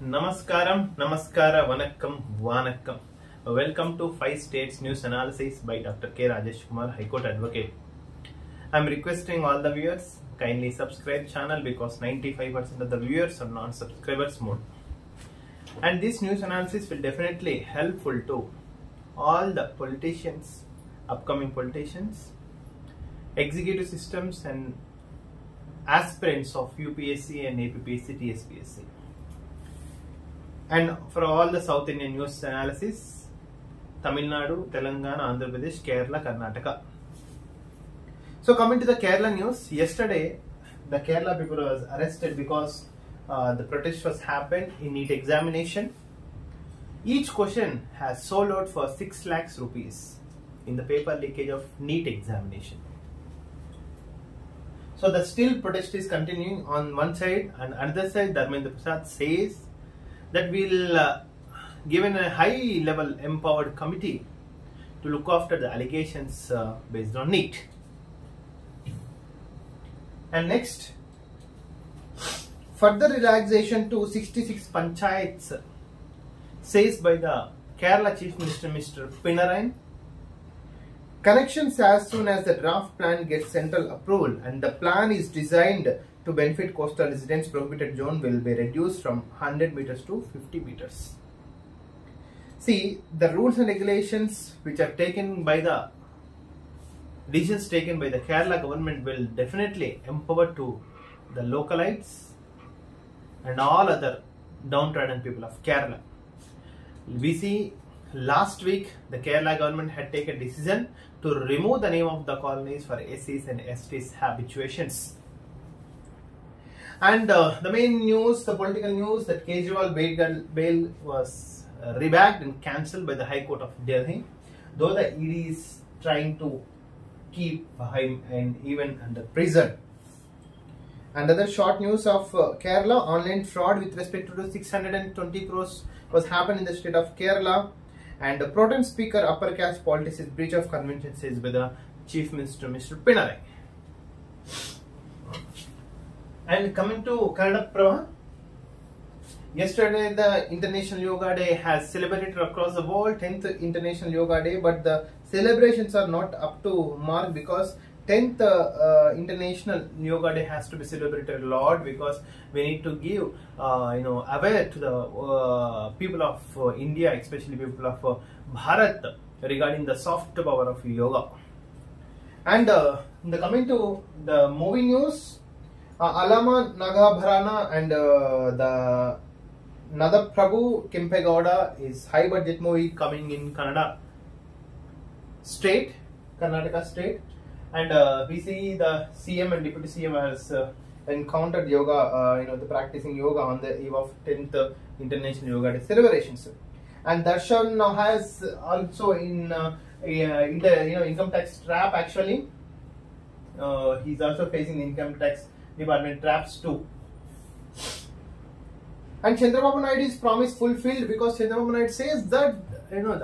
Namaskaram, Namaskara, Vanakkam, Vanakkam. Welcome to 5 States News Analysis by Dr. K. Rajesh Kumar, High Court Advocate. I am requesting all the viewers kindly subscribe channel because 95% of the viewers are non-subscribers mode. And this news analysis will definitely helpful to all the politicians, upcoming politicians, executive systems and aspirants of UPSC and APPSC, TSPSC. And for all the South Indian news analysis, Tamil Nadu, Telangana, Andhra Pradesh, Kerala, Karnataka. So coming to the Kerala news, yesterday the Kerala people was arrested because the protest was happened in NEET examination. Each question has sold out for 6 lakhs rupees in the paper leakage of NEET examination. So the still protest is continuing on one side, and another side Dharmendra Prasad says that we'll given a high level empowered committee to look after the allegations based on NEET. And next, further relaxation to 66 panchayats says by the Kerala Chief Minister Mr. Pinarayi. Connections as soon as the draft plan gets central approval and the plan is designed to benefit coastal residents, prohibited zone will be reduced from 100 meters to 50 meters. See, the rules and regulations which are taken by the decisions taken by the Kerala government will definitely empower to the localites and all other downtrodden people of Kerala. We see last week the Kerala government had taken a decision to remove the name of the colonies for SCs and STs habituations. And the main news, the political news, that Kejriwal bail was rebagged and cancelled by the High Court of Delhi, though the ED is trying to keep him and even under prison. Another short news of Kerala, online fraud with respect to 620 crores was happened in the state of Kerala, and the pro tem speaker upper caste politics is breach of convention says by the Chief Minister Mr. Pinarayi. And coming to Kannada Prabha, yesterday the International Yoga Day has celebrated across the world, 10th International Yoga Day, but the celebrations are not up to mark because 10th International Yoga Day has to be celebrated a lot because we need to give aware to the people of India, especially people of Bharat, regarding the soft power of yoga. And coming to the movie news, Alama Nagabharana and the Nadaprabhu Kempegowda is high budget movie coming in Kannada state, Karnataka state, and we see the CM and Deputy CM has encountered yoga, the practicing yoga on the eve of 10th International Yoga Day celebrations. And Darshan now has also in the income tax trap actually. He's also facing the income tax department traps too. And Chandrababu Naidu's promise fulfilled because Chandrababu Naidu says that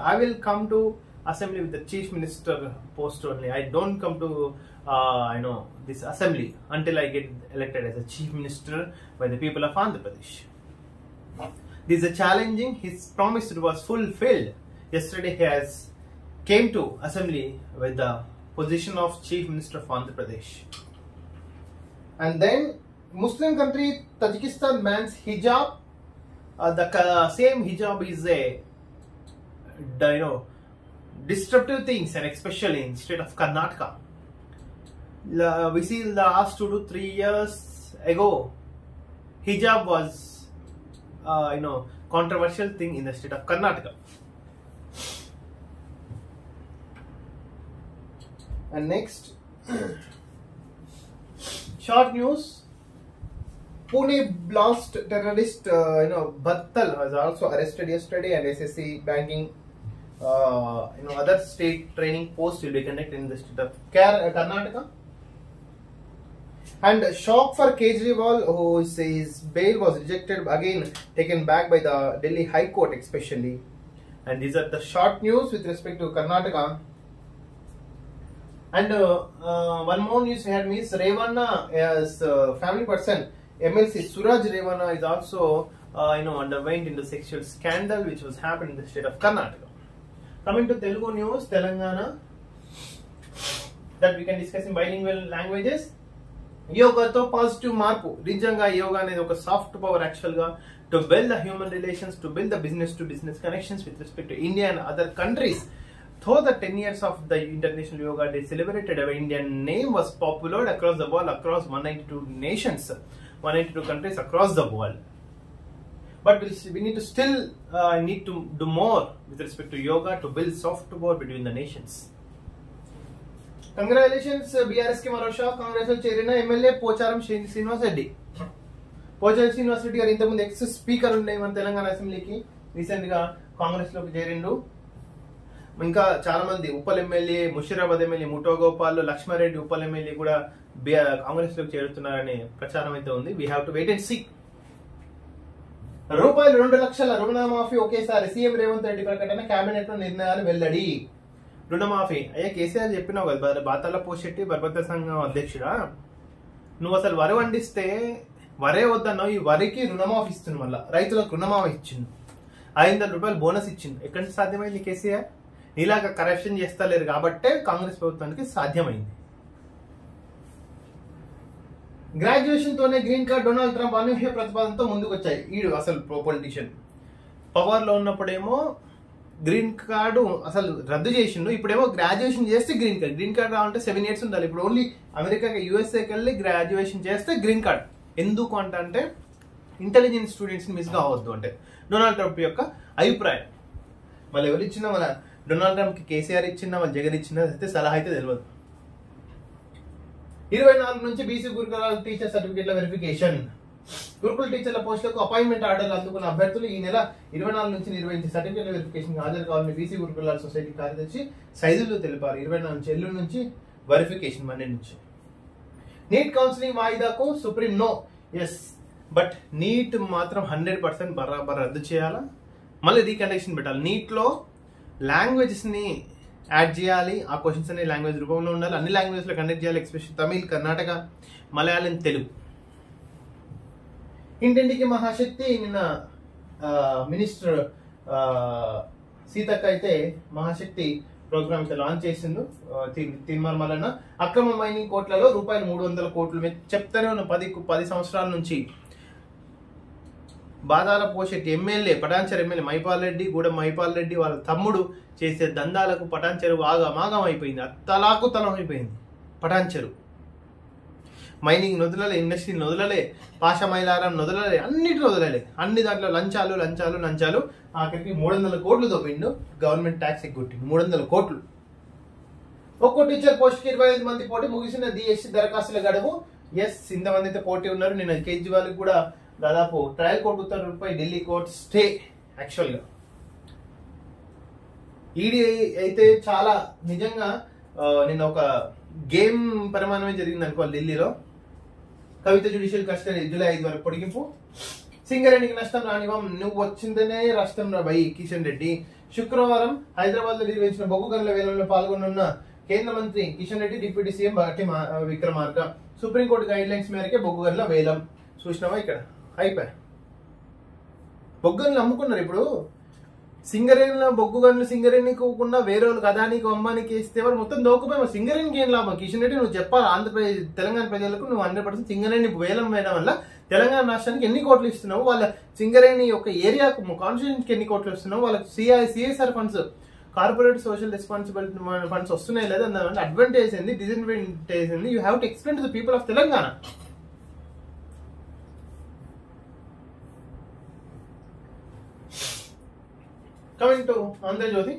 I will come to assembly with the chief minister post only. I don't come to this assembly until I get elected as a chief minister by the people of Andhra Pradesh. This is challenging. His promise was fulfilled. Yesterday he has came to assembly with the position of chief minister of Andhra Pradesh. And then Muslim country Tajikistan bans hijab. The same hijab is a disruptive things, and especially in the state of Karnataka. We see in the last 2 to 3 years ago, hijab was controversial thing in the state of Karnataka. And next, short news. Pune blast terrorist Battal was also arrested yesterday, and SSC banking other state training posts will be conducted in the state of Karnataka. And shock for Kejriwal, who says bail was rejected, again taken back by the Delhi High Court especially. And these are the short news with respect to Karnataka. And one more news we had is Revanna as family person MLC Suraj Revana is also underwent in the sexual scandal which was happened in the state of Karnataka. Coming to Telugu news, Telangana, that we can discuss in bilingual languages. యోగాతో positive మార్పు. నిజంగా యోగా అనేది ఒక soft power actual గా to build the human relations, to build the business to business connections with respect to India and other countries. Though the 10 years of the International Yoga Day celebrated, our Indian name was popular across the world, across 192 nations, 192 countries across the world. But we need to still need to do more with respect to yoga to build soft power between the nations. Congratulations, BRS ki maro shock. Congress lo చేరిన MLA Pocharam Srinivas Reddy. Pocharam Srinivas Reddy గారు ఇంతకుముందు X speaker ఉండే మన తెలంగాణ అసెంబ్లీకి recent గా కాంగ్రెస్ లోకి చేరిండు. ఇంకా చాలా మంది Uppal MLA, Musheerabad MLA ముఠోగోపాల్, Lakshma Reddy Uppal MLA కూడా కాంగ్రెస్ లోకి చేరుతున్నారనే ప్రచారం అయితే ఉంది. We have to wait and see. రూపాయలు 2 లక్షల రుణమాఫీ ఒకేసారి. సీఎం రేవంత్ రెడ్డి ప్రకటన, కేబినెట్ లో నిర్ణయాలు వెల్లడి. రుణమాఫీ అయ్యా కేసీఆర్ చెప్పినావు కదా, బాతాల పోషెట్టి బర్బత సంఘం అధ్యక్షుడా, నువ్వు అసలు వరి వండిస్తే వరే వద్దన్నావు, ఈ వరికి రుణమాఫీ ఇస్తుంది. మళ్ళా రైతులకు రుణమాఫీ ఇచ్చిండు, 500 రూపాయలు బోనస్ ఇచ్చిండు. ఎక్కడి నుంచి సాధ్యమైంది? కేసీఆర్ ఇలాగ కరప్షన్ చేస్తలేరు కాబట్టే కాంగ్రెస్ ప్రభుత్వానికి సాధ్యమైంది. గ్రాడ్యుయేషన్ తోనే గ్రీన్ కార్డ్ డొనాల్డ్ ట్రంప్ అనూహ్య ప్రతిపాదనతో ముందుకు వచ్చాయి. ఈడు అసలు ప్రో పొలిటీషియన్ పవర్ లో ఉన్నప్పుడేమో గ్రీన్ కార్డు అసలు రద్దు చేసిండు, ఇప్పుడేమో గ్రాడ్యుయేషన్ చేస్తే గ్రీన్ కార్డ్. గ్రీన్ కార్డ్ రావాలంటే 7 years ఉండాలి. ఇప్పుడు ఓన్లీ అమెరికాకి యూఎస్ఏకి వెళ్ళి గ్రాడ్యుయేషన్ చేస్తే గ్రీన్ కార్డ్. ఎందుకు అంటే ఇంటెలిజెంట్ స్టూడెంట్స్ మిస్ కావద్దు అంటే డొనాల్డ్ ట్రంప్ యొక్క అభిప్రాయం. వాళ్ళు ఎవరు ఇచ్చినా, మన డొనాల్డ్ ట్రంప్ కి కేసీఆర్ ఇచ్చినా, వాళ్ళ జగన్ ఇచ్చినా అయితే సలహా అయితే తెలియదు. 24 నుంచి బీసీ గురుకులాల టీచర్ సర్టిఫికేట్ల వెరిఫికేషన్. గురుకుల టీచర్ల పోస్టులకు అపాయింట్మెంట్ ఆర్డర్లు అందుకున్న అభ్యర్థులు ఈ నెల 24 నుంచి నిర్వహించే సర్టిఫికేట్ల వెరిఫికేషన్ హాజరు కావాలని బీసీ గురుకులాల సొసైటీ కార్యదర్శి సైదులు తెలిపారు. 24 నుంచి ఎల్లుండి నుంచి వెరిఫికేషన్, మండే నుంచి. నీట్ కౌన్సిలింగ్ వాయిదాకు Supreme no. Yes, but NEET మాత్రం 100% బరాబర్ రద్దు చేయాలా, మళ్ళీ రీకండక్షన్ పెట్టాలి. నీట్ లో లాంగ్వేజెస్ ని యాడ్ చేయాలి, ఆ క్వశ్చన్స్ అనే లాంగ్వేజ్ రూపంలో ఉండాలి, అన్ని లాంగ్వేజ్ లో కండక్ట్ చేయాలి, ఎస్పెషల్ తమిళ్, కర్ణాటక, మలయాళం, తెలుగు. ఇంటింటికి మహాశక్తి. నిన్న మినిస్టర్ సీతక్క అయితే మహాశక్తి ప్రోగ్రామ్ అయితే లాంచ్ చేసిండు. తిరుమల అక్రమ మైనింగ్ కోట్లలో రూపాయలు 300 కోట్లు చెప్తానే ఉన్న 10 సంవత్సరాల నుంచి. బాదాల పోషెట్టి ఎమ్మెల్యే, పటాన్చెరు ఎమ్మెల్యే మైపాల్ రెడ్డి, గూడెం మైపాల్ రెడ్డి వాళ్ళ తమ్ముడు చేసే దందాలకు పటాన్చెరు ఆగమాగం అయిపోయింది, తలాకు తలం అయిపోయింది. పటాన్చెరు మైనింగ్ నొదలలే, ఇండస్ట్రీని నొదలలే, పాషమైలారం నొదలలే, అన్నిటి వదలలే. అన్ని దాంట్లో లంచాలు. ఆఖరికి 300 కోట్లు దొబ్బిండు. గవర్నమెంట్ ట్యాక్స్ ఎగ్గొట్టిండు 300 కోట్లు. ఒక్కో టీచర్ పోస్ట్ కి 25 మంది పోటీ. ముగిసిన డిఎస్సి దరఖాస్తుల గడువు. ఎస్, ఇంతమంది అయితే పోటీ ఉన్నారు. నిన్న కేజ్రీవాల్ కూడా దాదాపు ట్రయల్ కోర్టు ఉత్తర్వులపై ఢిల్లీ కోర్టు స్టే. యాక్చువల్ గా ఈడీ అయితే చాలా నిజంగా నిన్న ఒక గేమ్ పరిమాణమే జరిగింది అనుకోవాలి. ఢిల్లీలో కవిత జ్యుడిషియల్ కస్టడీ జూలై 5 వరకు పొడిగింపు. సింగరేణికి నష్టం రానివ్వం, నువ్వు వచ్చిందనే నష్టం రా భయ్ కిషన్ రెడ్డి. శుక్రవారం హైదరాబాద్ లో నిర్వహించిన బొగ్గు గనుల వేలంలో పాల్గొనున్న కేంద్ర మంత్రి Kishan Reddy, deputy CM Bhatti Vikramarka. Supreme court guide lines మేరకే బొగ్గు గనుల వేలం. చూసినావా ఇక్కడ అయిపోయా. బొగ్గు గనులు అమ్ముకున్నారు. ఇప్పుడు సింగరేణిలో బొగ్గు గనులు సింగరేణికి ఇవ్వకుండా వేరే వాళ్ళకి అదానికి అమ్మానికి వేస్తే వాళ్ళు మొత్తం దోకపోయి సింగరేణికి ఏం లాభం? కిషన్ రెడ్డి నువ్వు చెప్పాలి ఆంధ్రప్రదేశ్ తెలంగాణ ప్రజలకు, నువ్వు 100% సింగరేణి వేలం వేయడం వల్ల తెలంగాణ రాష్ట్రానికి ఎన్ని కోట్లు ఇస్తున్నావు, వాళ్ళ సింగరేణి యొక్క ఏరియాకు కాన్స్టిట్యూన్సీకి ఎన్ని కోట్లు ఇస్తున్నావు, వాళ్ళకి CSR funds, corporate social responsibility funds వస్తున్నాయి లేదా, దాని అడ్వాంటేజ్ ఏంది, డిసడ్వాంటేజ్ ఏంది, you have to explain to the people of Telangana. Coming to Andhra Jyoti.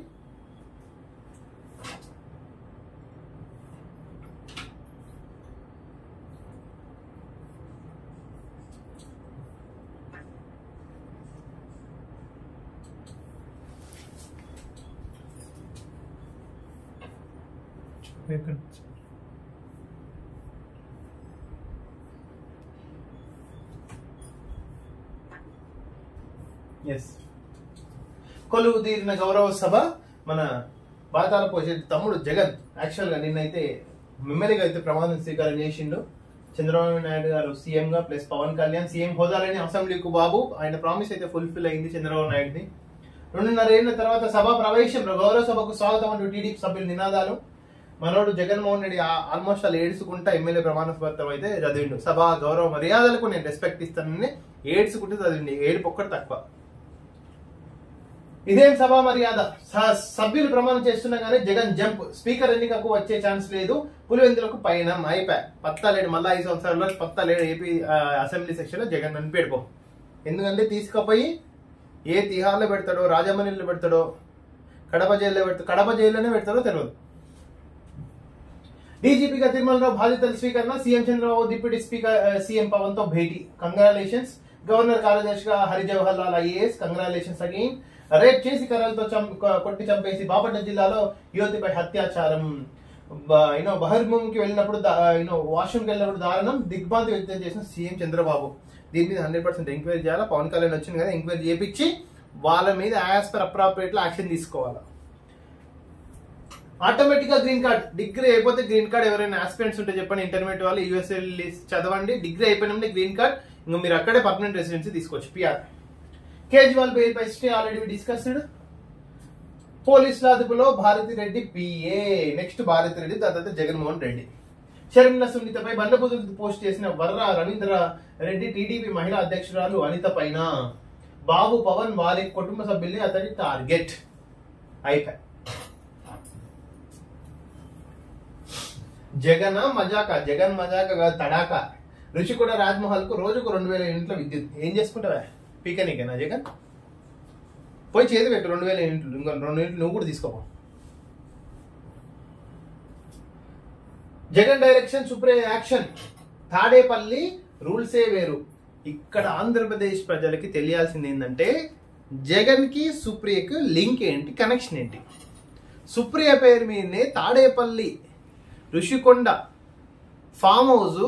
Yes. కొలువు తీరిన గౌరవ సభ. మన బాతాల పోషెట్టి తమ్ముడు జగన్ యాక్చువల్ గా నిన్నైతే మెమరీగా అయితే ప్రమాదం స్వీకారం చేసిండు. చంద్రబాబు నాయుడు గారు సీఎం గా ప్లస్ పవన్ కళ్యాణ్ సీఎం హోదాలని అసెంబ్లీకు బాబు ఆయన ప్రామిస్ అయితే ఫుల్ఫిల్ అయింది చంద్రబాబు నాయుడుని. 2.5 ఏళ్ల తర్వాత సభా ప్రవేశం గౌరవ సభకు స్వాగతం అంటూ టీడీపీ సభ్యుల నినాదాలు. మనోడు జగన్మోహన్ రెడ్డి ఆల్మోస్ట్ అలా ఏడ్చుకుంటా ఎమ్మెల్యే ప్రమాణ పత్రం అయితే చదివిండు. సభా గౌరవ మర్యాదలకు నేను రెస్పెక్ట్ ఇస్తానని ఏడ్చుకుంటే చదివిండి. ఏడుపు ఒక్కటి తక్కువ. ఇదేం సభా మర్యాద? సభ్యులు ప్రమాణం చేస్తున్నా కానీ జగన్ జంప్. స్పీకర్ ఎన్నికకు వచ్చే ఛాన్స్ లేదు. పులివెందులకు పైన అయిపోయా. పత్తాలేడు మళ్ళా 5 సంవత్సరాల్లో పత్తాలేడు ఏపీ అసెంబ్లీ సెక్షన్ లో జగన్ అని పెట్టుకో. ఎందుకంటే తీసుకుపోయి ఏ తిహార్లో పెడతాడో, రాజమండ్రిలో పెడతాడో, కడప జైల్లో పెడతాడో, కడప జైల్లోనే పెడతాడో తెలియదు. డీజీపీగా తిరుమలరావు బాధ్యతల స్వీకరణ. CM Chandrababu deputy speaker CM Pawan తో భేటీ. కంగ్రాచులేషన్స్. గవర్నర్ కార్యదర్శిగా Harijawahar Lal IAS. Congratulations again. Rape చేసి కర్రలతో కొట్టి చంపేసి బాపట్ల జిల్లాలో యువతిపై అత్యాచారం. బహిర్భూమికి వెళ్ళినప్పుడు వాష్రూమ్కి వెళ్ళినప్పుడు దారుణం. దిగ్భ్రాంతి వ్యక్తం చేసిన సీఎం చంద్రబాబు. దీని మీద 100% ఎంక్వైరీ చేయాలా. పవన్ కళ్యాణ్ వచ్చింది కదా, ఎంక్వైరీ చేయించి వాళ్ళ మీద యాజ్ పర్ అప్రాప్రియేట్ యాక్షన్ తీసుకోవాలా. ఆటోమేటిక్ గా గ్రీన్ కార్డ్. డిగ్రీ అయిపోతే గ్రీన్ కార్డ్. ఎవరైనా ఆస్పిరెంట్స్ ఉంటే చెప్పండి. ఇంటర్మీడియట్ వాళ్ళు యూఎస్ఏ చదవండి. డిగ్రీ అయిపోయినప్పుడు గ్రీన్ కార్డ్. ఇంకా మీరు అక్కడే పర్మనెంట్ రెసిడెన్సీ తీసుకోవచ్చు, పిఆర్. కేజ్రీవాల్ బెయిల్ పై స్టే ఆల్రెడీ డిస్కస్డ్. పోలీసుల అదుపులో భారతిరెడ్డి పిఏ. నెక్స్ట్ భారతిరెడ్డి, తర్వాత జగన్మోహన్ రెడ్డి. షర్మిల సునీతపై బండబూతులు పోస్ట్ చేసిన వర్ర రవీంద్ర రెడ్డి టీడీపీ మహిళా అధ్యక్షురాలు అనిత పైన బాబు పవన్ వారి కుటుంబ సభ్యుల్ని అతడి టార్గెట్. అయిపోయి జగన్ మజాక. జగన్ మజాక తడాక. రుషికొండ రాజ్మహల్ కు రోజుకు 2000 యూనిట్ల విద్యుత్. ఏం చేసుకుంటావా? పీకనీకేనా జగన్? పోయి చేతి పెట్టు 2000 యూనిట్లు. ఇంకో 2 యూనిట్లు నువ్వు కూడా తీసుకోపో. Jagan direction supreme action. Tadepalli రూల్సే వేరు. ఇక్కడ ఆంధ్రప్రదేశ్ ప్రజలకి తెలియాల్సింది ఏంటంటే జగన్ కి సుప్రియకు లింక్ ఏంటి, కనెక్షన్ ఏంటి. సుప్రియ పేరు మీదనే Tadepalli, Rushikonda, farm house,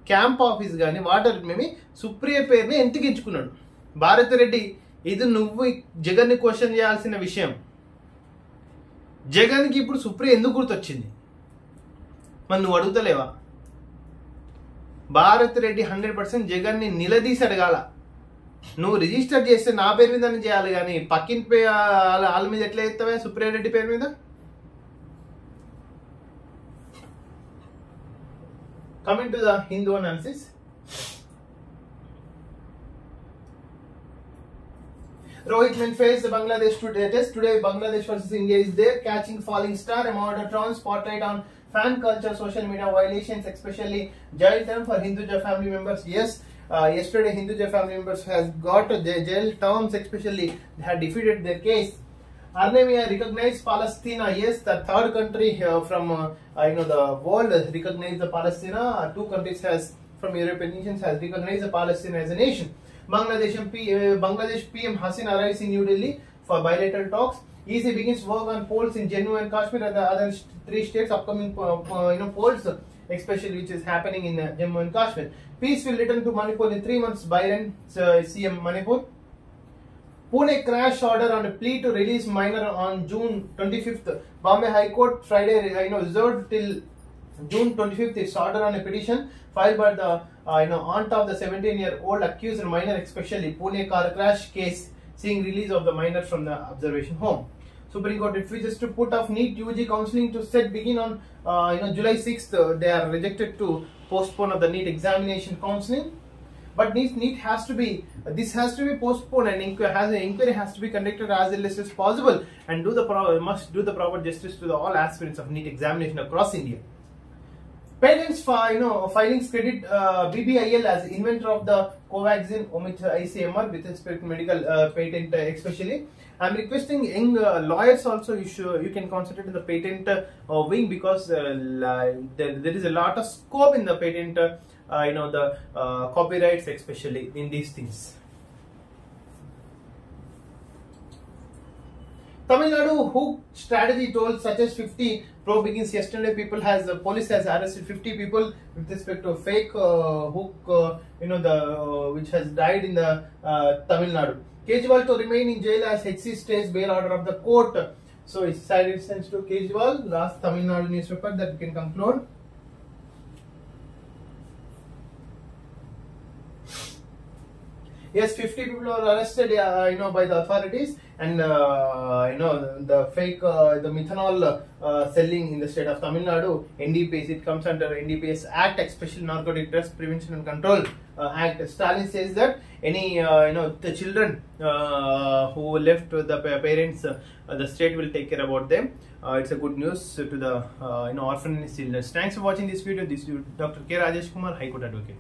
camp office కానీ వాటర్ మేము సుప్రియ పేరుని ఎందుకు ఎంచుకున్నాడు భారతిరెడ్డి? ఇది నువ్వు జగన్ ని క్వశ్చన్ చేయాల్సిన విషయం. జగన్ కి ఇప్పుడు సుప్రియ ఎందుకు గుర్తొచ్చింది? మరి నువ్వు అడుగుతలేవా? భారతిరెడ్డి 100% జగన్ ని నిలదీసి అడగాల. నువ్వు రిజిస్టర్ చేస్తే నా పేరు మీద చేయాలి కానీ పక్కింటి వాళ్ళ మీద ఎట్లా ఎత్తావా సుప్రియ రెడ్డి పేరు మీద? Coming to the Hindu analysis. Rohit men face the Bangladesh test. Today Bangladesh versus India is there. Catching falling star. Moderatron spotlight on fan culture, social media violations, especially jail term for Hinduja family members. Yes, yesterday Hinduja family members has got jail terms, especially they had defeated their case. Armenia recognized Palestine. Yes, the third country from the world recognized the Palestine. 2 countries has from European nations has recognized the Palestine as a nation. Bangladesh PM Hasina arrives in New Delhi for bilateral talks. EC begins work on polls in Jammu and Kashmir and the other 3 states. Upcoming polls, especially which is happening in Jammu and Kashmir. Peace will return to Manipur in 3 months. Byron, CM Manipur. Pune crash order on a plea to release minor on June 25th. Bombay High Court Friday reserved till June 25th. Its order on a petition filed by the aunt of the 17-year-old accused minor, especially Pune car crash case, seeing release of the minor from the observation home. Supreme Court refuses to put off NEET UG counselling to set begin on July 6th. They are rejected to postpone of the NEET examination counselling. But NEET has to be postponed and inquiry has to be conducted as early as possible and must do the proper justice to all aspirants of NEET examination across India. Parents filings credit BBIL as inventor of the Covaxin omit ICMR with respect to medical patent especially. I'm requesting young lawyers also you can concentrate in the patent wing because there is a lot of scope in the patent the copyrights especially in these things. Tamil Nadu hook strategy told such as 50 pro begins yesterday. Police has arrested 50 people with respect to fake hook which has died in the Tamil Nadu. Kejriwal to remain in jail as HC stays bail order of the court. So it's side instance to Kejriwal. Last Tamil Nadu newspaper that we can conclude. Yes, 50 people were arrested, by the authorities, and the fake, the methanol selling in the state of Tamil Nadu. NDPS, it comes under NDPS Act, Special Narcotic Drugs Prevention and Control Act. Stalin says that any the children who left with the parents, the state will take care about them. It's a good news to the orphanage children. Thanks for watching this video. This is Dr. K. Rajesh Kumar, High Court Advocate.